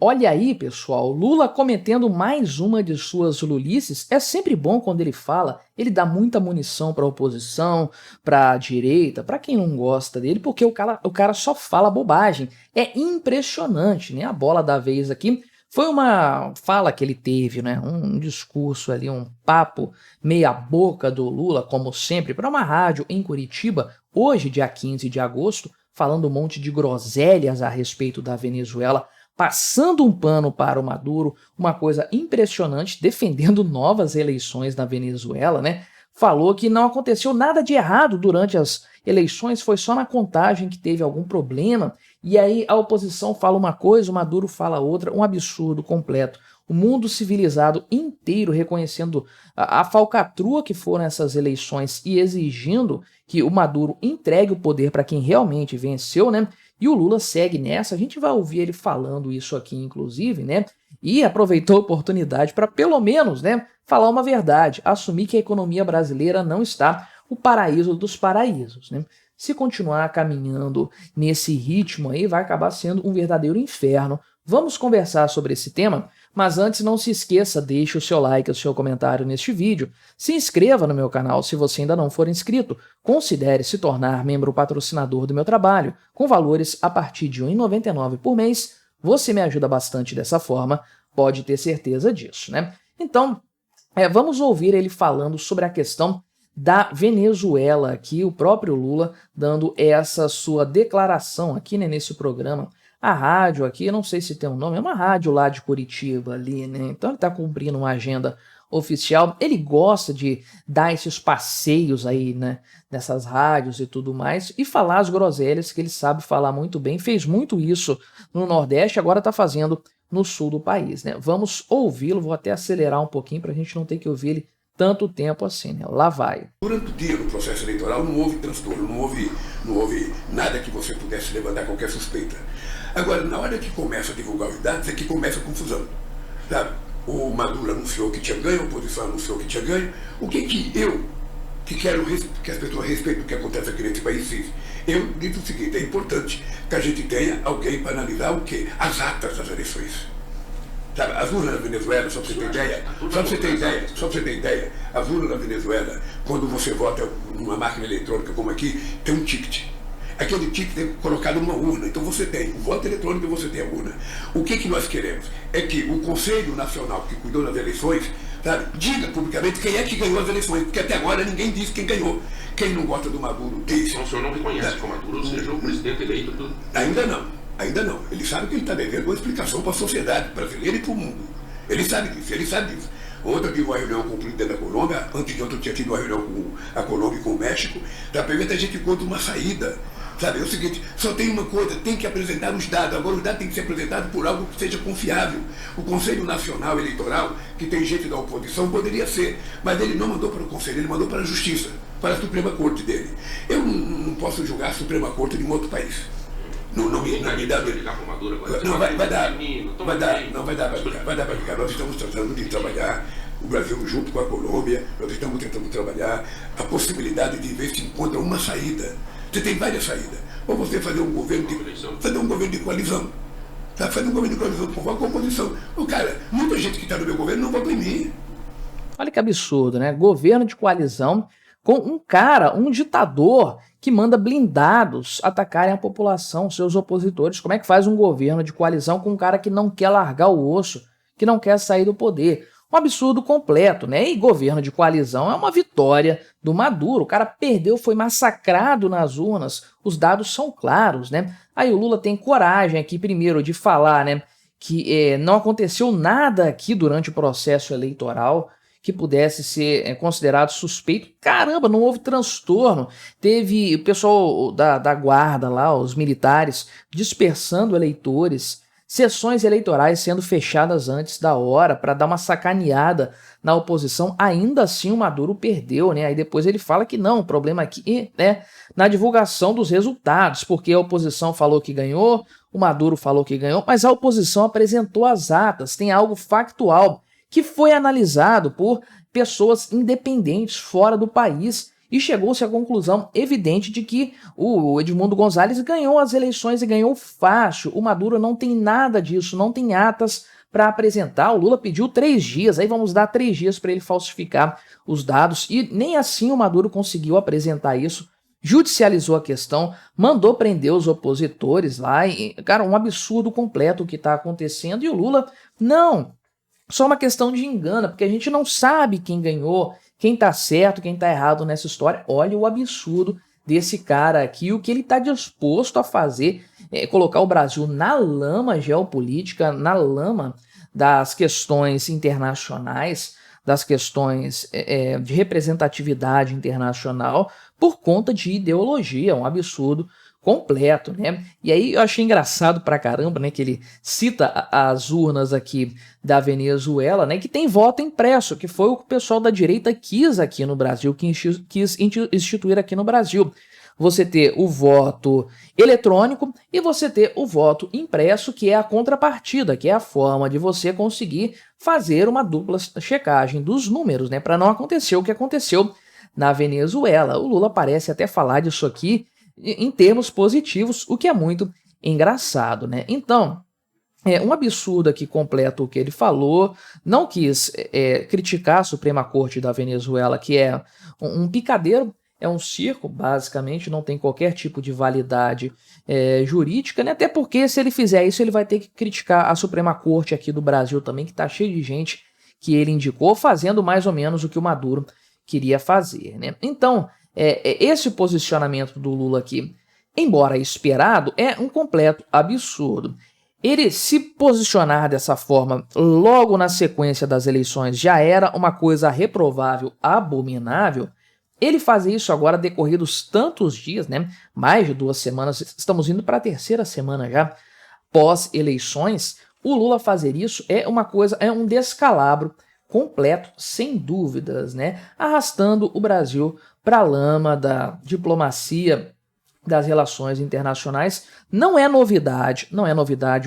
Olha aí, pessoal, Lula cometendo mais uma de suas lulices. É sempre bom quando ele fala, ele dá muita munição para a oposição, para a direita, para quem não gosta dele, porque o cara só fala bobagem. É impressionante, né? A bola da vez aqui foi uma fala que ele teve, né? Um discurso ali, um papo meia boca do Lula, como sempre, para uma rádio em Curitiba, hoje, dia 15 de agosto, falando um monte de groselhas a respeito da Venezuela, passando um pano para o Maduro, uma coisa impressionante, defendendo novas eleições na Venezuela, né? Falou que não aconteceu nada de errado durante as eleições, foi só na contagem que teve algum problema, e aí a oposição fala uma coisa, o Maduro fala outra, um absurdo completo. O mundo civilizado inteiro reconhecendo a falcatrua que foram essas eleições e exigindo que o Maduro entregue o poder para quem realmente venceu, né? E o Lula segue nessa, a gente vai ouvir ele falando isso aqui, inclusive, né? E aproveitou a oportunidade para, pelo menos, né, falar uma verdade, assumir que a economia brasileira não está o paraíso dos paraísos, né? Se continuar caminhando nesse ritmo aí, vai acabar sendo um verdadeiro inferno. Vamos conversar sobre esse tema, mas antes não se esqueça, deixe o seu like, o seu comentário neste vídeo, se inscreva no meu canal se você ainda não for inscrito, considere se tornar membro patrocinador do meu trabalho, com valores a partir de R$ 1,99 por mês, você me ajuda bastante dessa forma, pode ter certeza disso, né? Então, vamos ouvir ele falando sobre a questão da Venezuela, aqui o próprio Lula dando essa sua declaração aqui, né, nesse programa. A rádio aqui, eu não sei se tem um nome, é uma rádio lá de Curitiba ali, né? Então ele tá cumprindo uma agenda oficial. Ele gosta de dar esses passeios aí, né, nessas rádios e tudo mais, e falar as groselhas que ele sabe falar muito bem. Fez muito isso no Nordeste, agora tá fazendo no sul do país, né? Vamos ouvi-lo, vou até acelerar um pouquinho pra gente não ter que ouvir ele tanto tempo assim, né? Lá vai. Durante o dia, no processo eleitoral, não houve transtorno, não houve nada que você pudesse levantar qualquer suspeita. Agora, na hora que começa a divulgar os dados, é que começa a confusão. Sabe? O Maduro anunciou que tinha ganho, a oposição anunciou que tinha ganho. O que eu, que quero que as pessoas respeitem o que acontece aqui nesse país, fiz? Eu digo o seguinte, é importante que a gente tenha alguém para analisar o quê? As atas das eleições. Sabe, as urnas da Venezuela, só para você ter ideia, as urnas da Venezuela, quando você vota numa máquina eletrônica como aqui, tem um ticket. Aquele ticket é colocado numa urna, então você tem o voto eletrônico e você tem a urna. O que nós queremos é que o Conselho Nacional que cuidou das eleições, sabe, diga publicamente quem é que ganhou as eleições, porque até agora ninguém disse quem ganhou. Quem não gosta do Maduro disse. Então o senhor não reconhece que o Maduro seja o presidente eleito do... Ainda não. Ele sabe que ele está devendo uma explicação para a sociedade brasileira e para o mundo. Ele sabe disso. Ontem eu tive uma reunião com o presidente da Colômbia, antes de ontem eu tinha tido uma reunião com a Colômbia e com o México, para ver se a gente encontra uma saída. Sabe, é o seguinte, só tem uma coisa, tem que apresentar os dados. Agora os dados têm que ser apresentados por algo que seja confiável. O Conselho Nacional Eleitoral, que tem gente da oposição, poderia ser, mas ele não mandou para o Conselho, ele mandou para a Justiça, para a Suprema Corte dele. Eu não posso julgar a Suprema Corte de um outro país. Não me dá. Não vai dar para ligar. Nós estamos tratando de trabalhar, o Brasil junto com a Colômbia, nós estamos tentando trabalhar a possibilidade de ver se encontra uma saída. Você tem várias saídas. Ou você fazer um governo de coalizão. Tá? Fazer um governo de coalizão com a oposição. Muita gente que está no meu governo não vota em mim. Olha que absurdo, né? Governo de coalizão com um ditador que manda blindados atacarem a população, seus opositores. Como é que faz um governo de coalizão com um cara que não quer largar o osso, que não quer sair do poder? Um absurdo completo, né? E governo de coalizão é uma vitória do Maduro. O cara perdeu, foi massacrado nas urnas. Os dados são claros, né? Aí o Lula tem coragem aqui, primeiro, de falar, né, que não aconteceu nada aqui durante o processo eleitoral que pudesse ser considerado suspeito. Caramba, não houve transtorno. Teve o pessoal da guarda lá, os militares, dispersando eleitores, sessões eleitorais sendo fechadas antes da hora para dar uma sacaneada na oposição. Ainda assim o Maduro perdeu, né? Aí depois ele fala que não, o problema aqui é na divulgação dos resultados, porque a oposição falou que ganhou, o Maduro falou que ganhou, mas a oposição apresentou as atas, tem algo factual que foi analisado por pessoas independentes fora do país e chegou-se à conclusão evidente de que o Edmundo Gonzalez ganhou as eleições e ganhou fácil. O Maduro não tem nada disso, não tem atas para apresentar. O Lula pediu 3 dias, aí vamos dar 3 dias para ele falsificar os dados, e nem assim o Maduro conseguiu apresentar isso. Judicializou a questão, mandou prender os opositores lá, e, cara, um absurdo completo o que está acontecendo, e o Lula, não, só uma questão de engano, porque a gente não sabe quem ganhou, quem tá certo, quem tá errado nessa história. Olha o absurdo desse cara aqui, o que ele tá disposto a fazer, colocar o Brasil na lama geopolítica, na lama das questões internacionais, das questões de representatividade internacional, por conta de ideologia, um absurdo completo, né? E aí eu achei engraçado pra caramba, né, que ele cita as urnas aqui da Venezuela, né, que tem voto impresso, que foi o que o pessoal da direita quis aqui no Brasil, quis instituir aqui no Brasil. Você ter o voto eletrônico e você ter o voto impresso, que é a contrapartida, que é a forma de você conseguir fazer uma dupla checagem dos números, né, para não acontecer o que aconteceu na Venezuela. O Lula parece até falar disso aqui em termos positivos, o que é muito engraçado, né? Então, é um absurdo aqui completo o que ele falou. Não quis criticar a Suprema Corte da Venezuela, que é um picadeiro, é um circo, basicamente, não tem qualquer tipo de validade jurídica, né? Até porque se ele fizer isso, ele vai ter que criticar a Suprema Corte aqui do Brasil também, que está cheio de gente que ele indicou, fazendo mais ou menos o que o Maduro queria fazer, né? Então, esse posicionamento do Lula aqui, embora esperado, é um completo absurdo. Ele se posicionar dessa forma logo na sequência das eleições já era uma coisa reprovável, abominável. Ele fazer isso agora decorridos tantos dias, né? Mais de 2 semanas, estamos indo para a 3ª semana já, pós-eleições. O Lula fazer isso é uma coisa, é um descalabro completo, sem dúvidas, né? Arrastando o Brasil para a lama da diplomacia, das relações internacionais. Não é novidade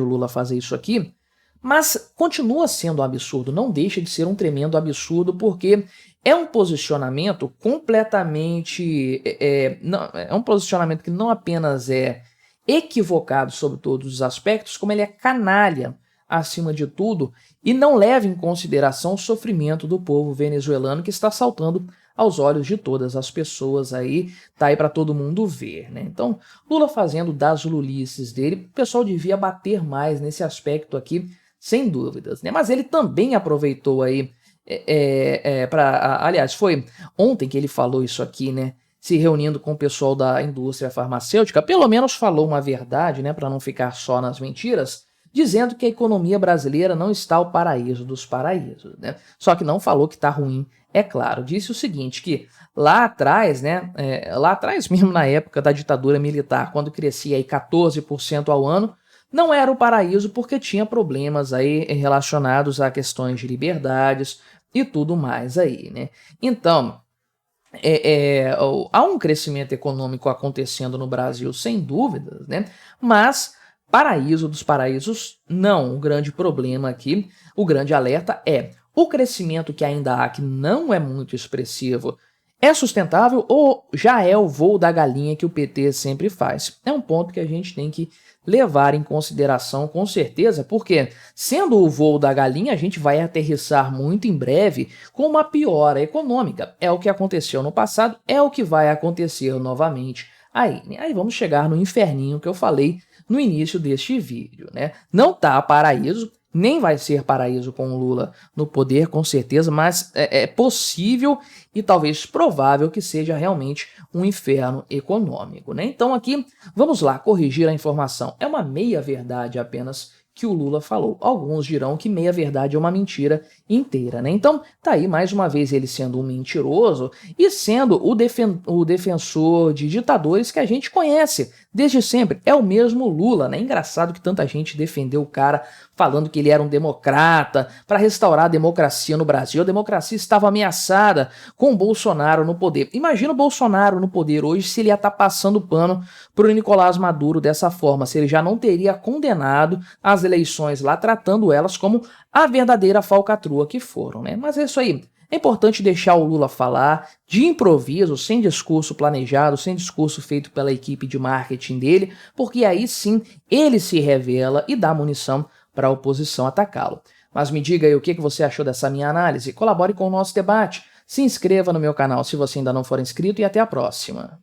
o Lula fazer isso aqui, mas continua sendo um absurdo, não deixa de ser um tremendo absurdo, porque é um posicionamento completamente... é um posicionamento que não apenas é equivocado sobre todos os aspectos, como ele é canalha, acima de tudo, e não leva em consideração o sofrimento do povo venezuelano, que está saltando aos olhos de todas as pessoas aí, tá aí para todo mundo ver, né? Então, Lula fazendo das lulices dele, o pessoal devia bater mais nesse aspecto aqui, sem dúvidas, né? Mas ele também aproveitou aí, aliás, foi ontem que ele falou isso aqui, né? Se reunindo com o pessoal da indústria farmacêutica, pelo menos falou uma verdade, né? Para não ficar só nas mentiras, dizendo que a economia brasileira não está ao paraíso dos paraísos, né? Só que não falou que está ruim, é claro. Disse o seguinte, que lá atrás, né, lá atrás mesmo na época da ditadura militar, quando crescia aí 14% ao ano, não era o paraíso porque tinha problemas aí relacionados a questões de liberdades e tudo mais aí, né? Então, há um crescimento econômico acontecendo no Brasil, sem dúvidas, né? Mas paraíso dos paraísos, não. O grande problema aqui, o grande alerta é o crescimento que ainda há, que não é muito expressivo, é sustentável ou já é o voo da galinha que o PT sempre faz? É um ponto que a gente tem que levar em consideração com certeza, porque sendo o voo da galinha, a gente vai aterrissar muito em breve com uma piora econômica. É o que aconteceu no passado, é o que vai acontecer novamente aí, né? Aí vamos chegar no inferninho que eu falei no início deste vídeo, né? Não tá paraíso, nem vai ser paraíso com o Lula no poder, com certeza, mas é possível e talvez provável que seja realmente um inferno econômico, né? Então aqui, vamos lá, corrigir a informação. É uma meia-verdade apenas que o Lula falou. Alguns dirão que meia-verdade é uma mentira inteira, né? Então, tá aí mais uma vez ele sendo um mentiroso e sendo o defensor de ditadores que a gente conhece desde sempre. É o mesmo Lula, né? Engraçado que tanta gente defendeu o cara falando que ele era um democrata para restaurar a democracia no Brasil. A democracia estava ameaçada com o Bolsonaro no poder. Imagina o Bolsonaro no poder hoje, se ele ia estar passando pano pro Nicolás Maduro dessa forma, se ele já não teria condenado as eleições lá, tratando elas como a verdadeira falcatrua que foram, né? Mas é isso aí. É importante deixar o Lula falar de improviso, sem discurso planejado, sem discurso feito pela equipe de marketing dele, porque aí sim ele se revela e dá munição para a oposição atacá-lo. Mas me diga aí o que você achou dessa minha análise, colabore com o nosso debate, se inscreva no meu canal se você ainda não for inscrito e até a próxima.